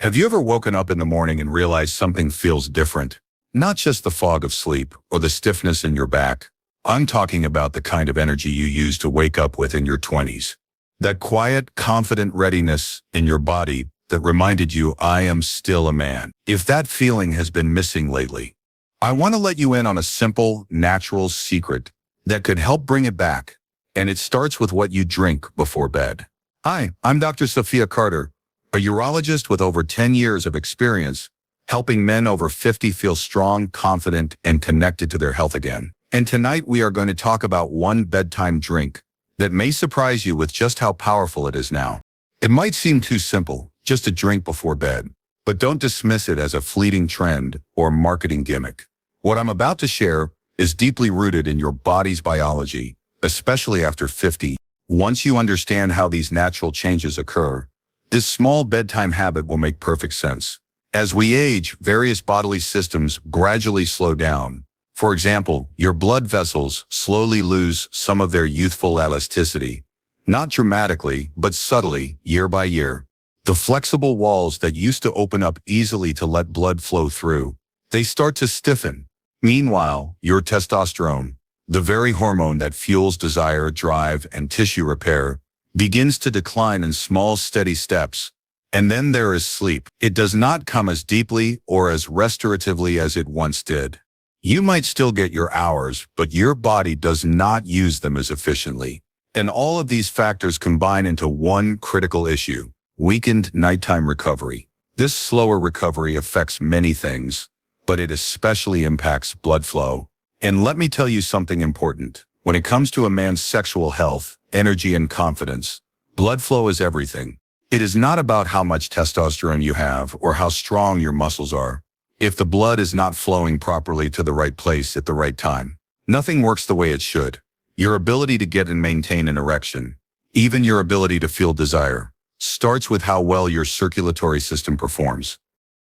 Have you ever woken up in the morning and realized something feels different? Not just the fog of sleep or the stiffness in your back. I'm talking about the kind of energy you used to wake up with in your 20s. That quiet, confident readiness in your body that reminded you, I am still a man. If that feeling has been missing lately, I want to let you in on a simple, natural secret that could help bring it back. And it starts with what you drink before bed. Hi, I'm Dr. Sophia Carter, a urologist with over 10 years of experience helping men over 50 feel strong, confident, and connected to their health again. And tonight we are going to talk about one bedtime drink that may surprise you with just how powerful it is now. It might seem too simple, just a drink before bed, but don't dismiss it as a fleeting trend or marketing gimmick. What I'm about to share is deeply rooted in your body's biology, especially after 50. Once you understand how these natural changes occur, this small bedtime habit will make perfect sense. As we age, various bodily systems gradually slow down. For example, your blood vessels slowly lose some of their youthful elasticity. Not dramatically, but subtly, year by year. The flexible walls that used to open up easily to let blood flow through, they start to stiffen. Meanwhile, your testosterone, the very hormone that fuels desire, drive, and tissue repair, begins to decline in small, steady steps. And then there is sleep. It does not come as deeply or as restoratively as it once did. You might still get your hours, but your body does not use them as efficiently. And all of these factors combine into one critical issue: weakened nighttime recovery. This slower recovery affects many things, but it especially impacts blood flow. And let me tell you something important. When it comes to a man's sexual health, energy, and confidence, blood flow is everything. It is not about how much testosterone you have or how strong your muscles are. If the blood is not flowing properly to the right place at the right time, nothing works the way it should. Your ability to get and maintain an erection, even your ability to feel desire, starts with how well your circulatory system performs.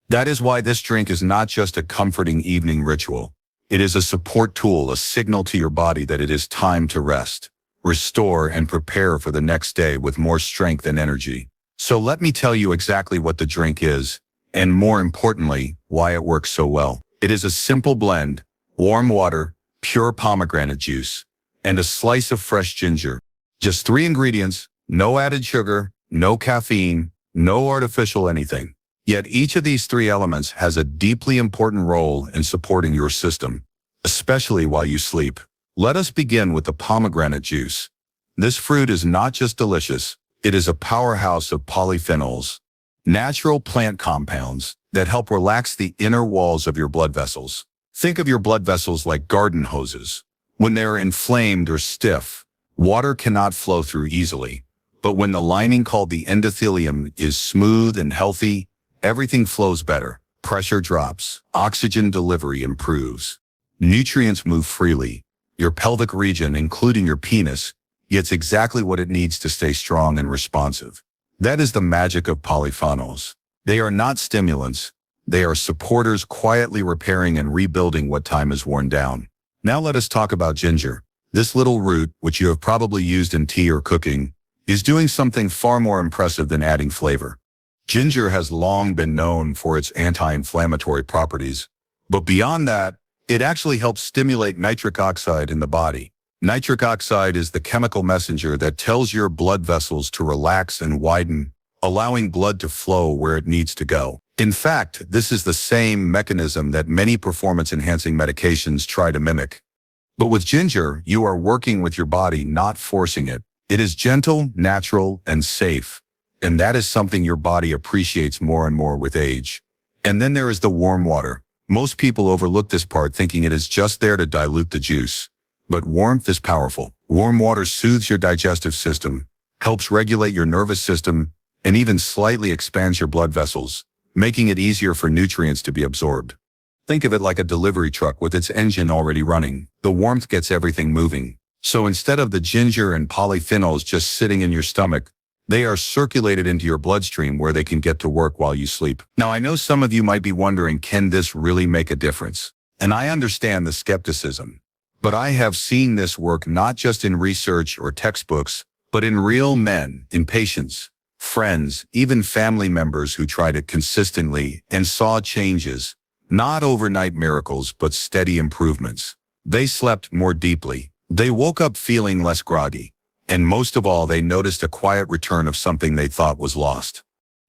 That is why this drink is not just a comforting evening ritual. It is a support tool, a signal to your body that it is time to rest, restore, and prepare for the next day with more strength and energy. So let me tell you exactly what the drink is, and more importantly, why it works so well. It is a simple blend: warm water, pure pomegranate juice, and a slice of fresh ginger. Just 3 ingredients, no added sugar, no caffeine, no artificial anything. Yet each of these 3 elements has a deeply important role in supporting your system, especially while you sleep. Let us begin with the pomegranate juice. This fruit is not just delicious, it is a powerhouse of polyphenols, natural plant compounds that help relax the inner walls of your blood vessels. Think of your blood vessels like garden hoses. When they are inflamed or stiff, water cannot flow through easily. But when the lining called the endothelium is smooth and healthy, everything flows better. Pressure drops, oxygen delivery improves, nutrients move freely. Your pelvic region, including your penis, gets exactly what it needs to stay strong and responsive. That is the magic of polyphenols. They are not stimulants. They are supporters quietly repairing and rebuilding what time has worn down. Now let us talk about ginger. This little root, which you have probably used in tea or cooking, is doing something far more impressive than adding flavor. Ginger has long been known for its anti-inflammatory properties, but beyond that, it actually helps stimulate nitric oxide in the body. Nitric oxide is the chemical messenger that tells your blood vessels to relax and widen, allowing blood to flow where it needs to go. In fact, this is the same mechanism that many performance-enhancing medications try to mimic. But with ginger, you are working with your body, not forcing it. It is gentle, natural, and safe. And that is something your body appreciates more and more with age. And then there is the warm water. Most people overlook this part, thinking it is just there to dilute the juice. But warmth is powerful. Warm water soothes your digestive system, helps regulate your nervous system, and even slightly expands your blood vessels, making it easier for nutrients to be absorbed. Think of it like a delivery truck with its engine already running. The warmth gets everything moving. So instead of the ginger and polyphenols just sitting in your stomach, they are circulated into your bloodstream where they can get to work while you sleep. Now, I know some of you might be wondering, can this really make a difference? And I understand the skepticism. But I have seen this work not just in research or textbooks, but in real men, in patients. friends, even family members who tried it consistently and saw changes, not overnight miracles, but steady improvements. They slept more deeply. They woke up feeling less groggy. And most of all, they noticed a quiet return of something they thought was lost.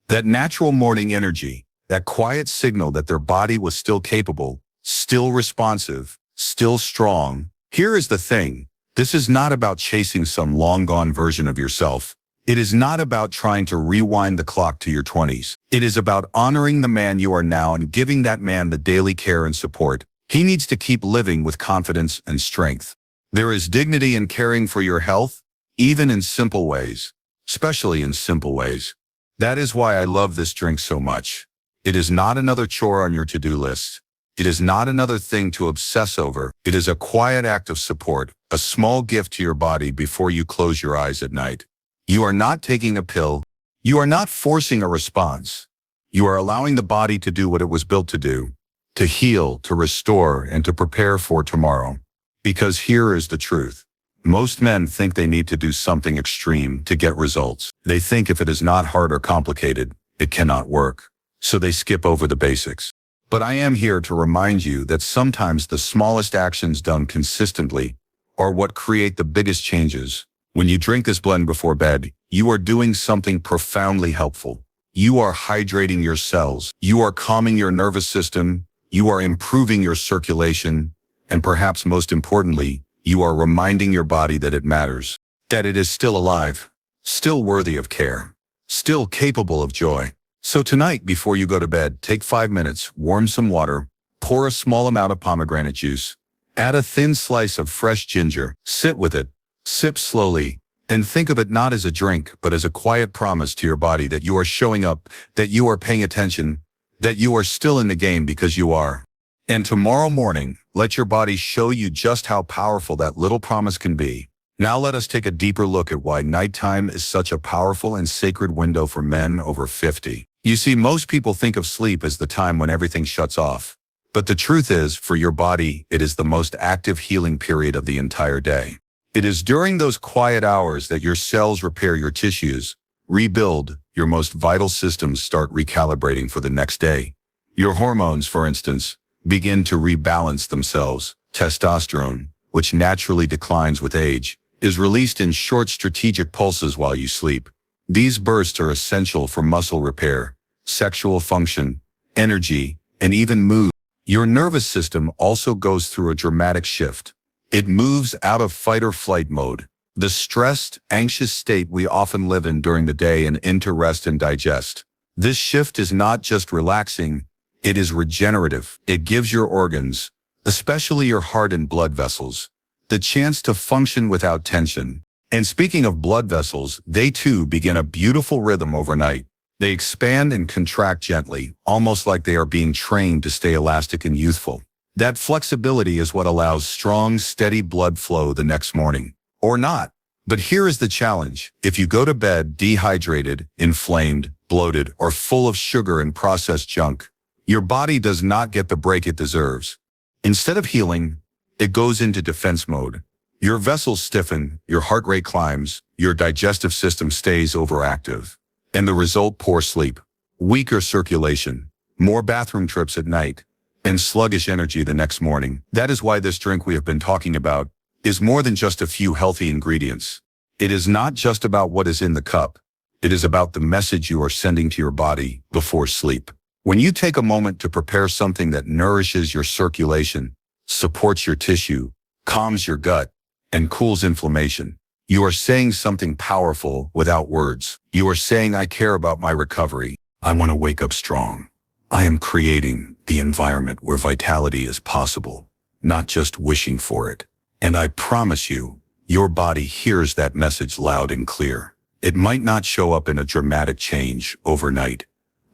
That natural morning energy, that quiet signal that their body was still capable, still responsive, still strong. Here is the thing. This is not about chasing some long-gone version of yourself. It is not about trying to rewind the clock to your 20s. It is about honoring the man you are now and giving that man the daily care and support he needs to keep living with confidence and strength. There is dignity in caring for your health, even in simple ways, especially in simple ways. That is why I love this drink so much. It is not another chore on your to-do list. It is not another thing to obsess over. It is a quiet act of support, a small gift to your body before you close your eyes at night. You are not taking a pill. You are not forcing a response. You are allowing the body to do what it was built to do, to heal, to restore, and to prepare for tomorrow. Because here is the truth. Most men think they need to do something extreme to get results. They think if it is not hard or complicated, it cannot work. So they skip over the basics. But I am here to remind you that sometimes the smallest actions done consistently are what create the biggest changes. When you drink this blend before bed, you are doing something profoundly helpful. You are hydrating your cells. You are calming your nervous system. You are improving your circulation. And perhaps most importantly, you are reminding your body that it matters, that it is still alive, still worthy of care, still capable of joy. So tonight, before you go to bed, take 5 minutes, warm some water, pour a small amount of pomegranate juice, add a thin slice of fresh ginger, sit with it, sip slowly, and think of it not as a drink, but as a quiet promise to your body that you are showing up, that you are paying attention, that you are still in the game because you are. And tomorrow morning, let your body show you just how powerful that little promise can be. Now let us take a deeper look at why nighttime is such a powerful and sacred window for men over 50. You see, most people think of sleep as the time when everything shuts off. But the truth is, for your body, it is the most active healing period of the entire day. It is during those quiet hours that your cells repair your tissues, rebuild, your most vital systems start recalibrating for the next day. Your hormones, for instance, begin to rebalance themselves. Testosterone, which naturally declines with age, is released in short strategic pulses while you sleep. These bursts are essential for muscle repair, sexual function, energy, and even mood. Your nervous system also goes through a dramatic shift. It moves out of fight or flight mode, the stressed, anxious state we often live in during the day, and into rest and digest. This shift is not just relaxing, it is regenerative. It gives your organs, especially your heart and blood vessels, the chance to function without tension. And speaking of blood vessels, they too begin a beautiful rhythm overnight. They expand and contract gently, almost like they are being trained to stay elastic and youthful. That flexibility is what allows strong, steady blood flow the next morning. Or not. But here is the challenge. If you go to bed dehydrated, inflamed, bloated, or full of sugar and processed junk, your body does not get the break it deserves. Instead of healing, it goes into defense mode. Your vessels stiffen, your heart rate climbs, your digestive system stays overactive. And the result, poor sleep, weaker circulation, more bathroom trips at night, and sluggish energy the next morning. That is why this drink we have been talking about is more than just a few healthy ingredients. It is not just about what is in the cup. It is about the message you are sending to your body before sleep. When you take a moment to prepare something that nourishes your circulation, supports your tissue, calms your gut, and cools inflammation, you are saying something powerful without words. You are saying, I care about my recovery. I want to wake up strong. I am creating the environment where vitality is possible, not just wishing for it. And I promise you, your body hears that message loud and clear. It might not show up in a dramatic change overnight,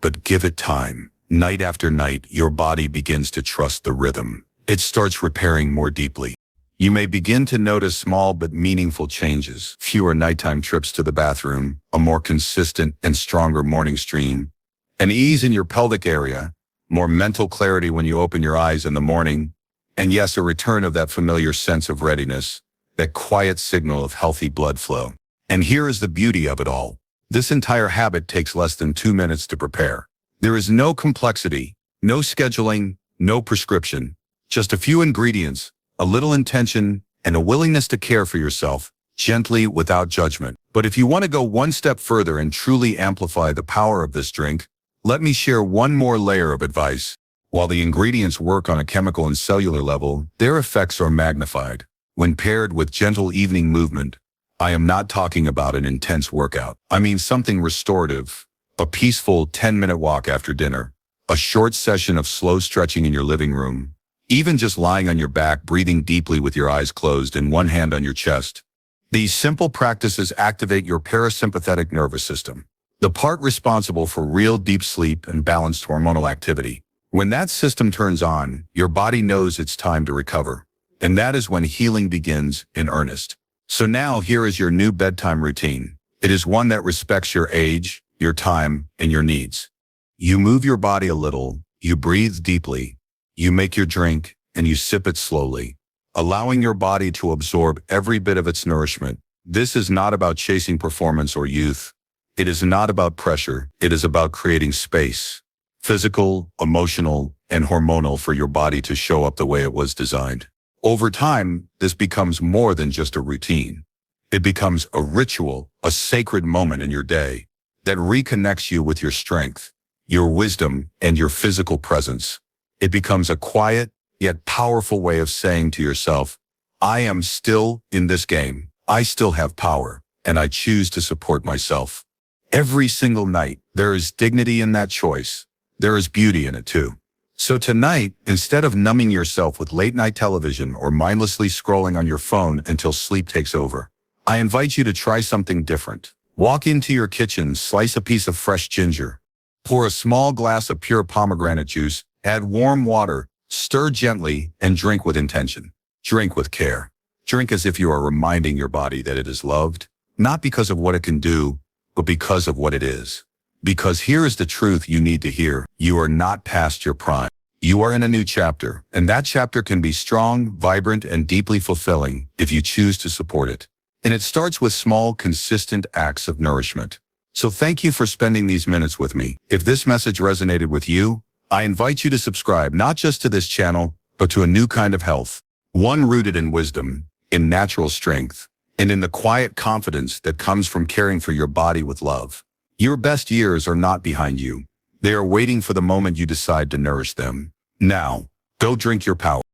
but give it time. Night after night, your body begins to trust the rhythm. It starts repairing more deeply. You may begin to notice small but meaningful changes. Fewer nighttime trips to the bathroom, a more consistent and stronger morning stream, an ease in your pelvic area, more mental clarity when you open your eyes in the morning, and yes, a return of that familiar sense of readiness, that quiet signal of healthy blood flow. And here is the beauty of it all. This entire habit takes less than 2 minutes to prepare. There is no complexity, no scheduling, no prescription, just a few ingredients, a little intention, and a willingness to care for yourself, gently without judgment. But if you want to go one step further and truly amplify the power of this drink, let me share one more layer of advice. While the ingredients work on a chemical and cellular level, their effects are magnified. When paired with gentle evening movement, I am not talking about an intense workout. I mean something restorative, a peaceful 10-minute walk after dinner, a short session of slow stretching in your living room, even just lying on your back, breathing deeply with your eyes closed and one hand on your chest. These simple practices activate your parasympathetic nervous system, the part responsible for real deep sleep and balanced hormonal activity. When that system turns on, your body knows it's time to recover. And that is when healing begins in earnest. So now here is your new bedtime routine. It is one that respects your age, your time, and your needs. You move your body a little, you breathe deeply, you make your drink, and you sip it slowly, allowing your body to absorb every bit of its nourishment. This is not about chasing performance or youth. It is not about pressure. It is about creating space, physical, emotional, and hormonal, for your body to show up the way it was designed. Over time, this becomes more than just a routine. It becomes a ritual, a sacred moment in your day that reconnects you with your strength, your wisdom, and your physical presence. It becomes a quiet, yet powerful way of saying to yourself, I am still in this game. I still have power, and I choose to support myself. Every single night, there is dignity in that choice. There is beauty in it too. So tonight, instead of numbing yourself with late-night television or mindlessly scrolling on your phone until sleep takes over, I invite you to try something different. Walk into your kitchen, slice a piece of fresh ginger, pour a small glass of pure pomegranate juice, add warm water, stir gently, and drink with intention. Drink with care. Drink as if you are reminding your body that it is loved, not because of what it can do, but because of what it is. Because here is the truth you need to hear. You are not past your prime. You are in a new chapter, and that chapter can be strong, vibrant, and deeply fulfilling if you choose to support it. And it starts with small, consistent acts of nourishment. So thank you for spending these minutes with me. If this message resonated with you, I invite you to subscribe not just to this channel, but to a new kind of health. One rooted in wisdom, in natural strength, and in the quiet confidence that comes from caring for your body with love. Your best years are not behind you. They are waiting for the moment you decide to nourish them. Now, go drink your power.